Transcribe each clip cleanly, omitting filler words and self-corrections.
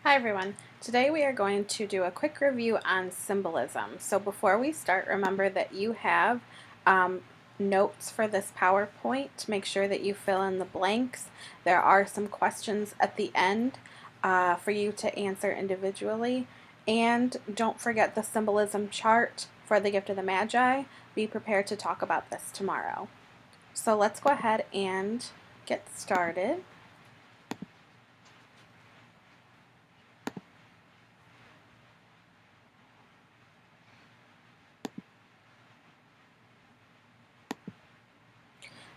Hi everyone. Today we are going to do a quick review on symbolism. So before we start, remember that you have notes for this PowerPoint. Make sure that you fill in the blanks. There are some questions at the end for you to answer individually. And don't forget the symbolism chart for the Gift of the Magi. Be prepared to talk about this tomorrow. So let's go ahead and get started.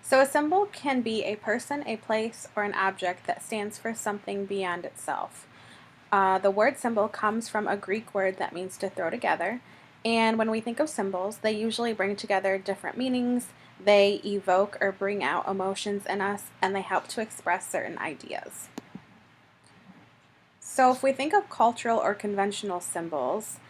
So a symbol can be a person, a place, or an object that stands for something beyond itself. The word symbol comes from a Greek word that means to throw together. And when we think of symbols, they usually bring together different meanings, they evoke or bring out emotions in us, and they help to express certain ideas. So if we think of cultural or conventional symbols,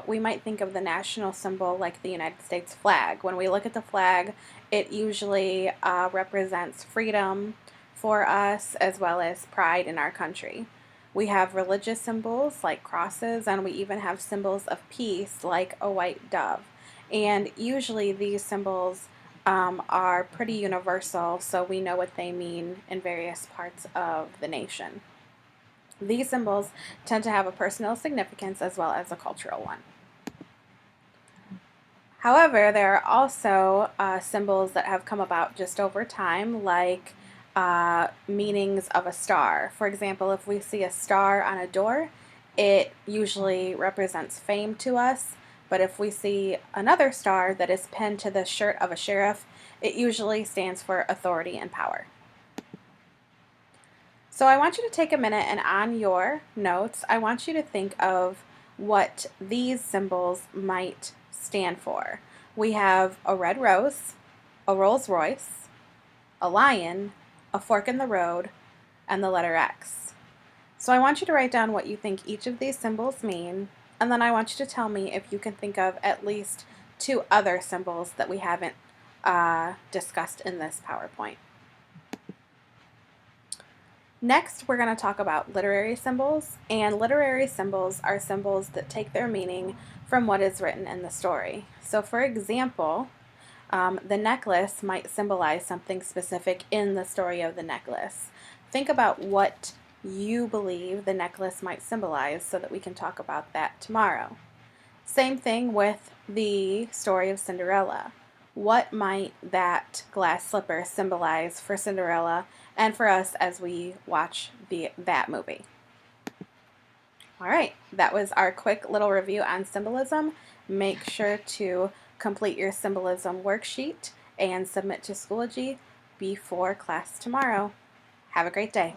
we might think of the national symbol like the United States flag. When we look at the flag, it usually represents freedom for us as well as pride in our country. We have religious symbols like crosses, and we even have symbols of peace like a white dove. And usually these symbols are pretty universal, so we know what they mean in various parts of the nation. These symbols tend to have a personal significance as well as a cultural one. However, there are also symbols that have come about just over time, like meanings of a star. For example, if we see a star on a door, it usually represents fame to us. But if we see another star that is pinned to the shirt of a sheriff, it usually stands for authority and power. So I want you to take a minute, and on your notes, I want you to think of what these symbols might stand for. We have a red rose, a Rolls Royce, a lion, a fork in the road, and the letter X. So I want you to write down what you think each of these symbols mean, and then I want you to tell me if you can think of at least two other symbols that we haven't discussed in this PowerPoint. Next, we're going to talk about literary symbols, and literary symbols are symbols that take their meaning from what is written in the story. So for example, the necklace might symbolize something specific in the story of the necklace. Think about what you believe the necklace might symbolize so that we can talk about that tomorrow. Same thing with the story of Cinderella. What might that glass slipper symbolize for Cinderella and for us as we watch that movie? All right, that was our quick little review on symbolism. Make sure to complete your symbolism worksheet and submit to Schoology before class tomorrow. Have a great day.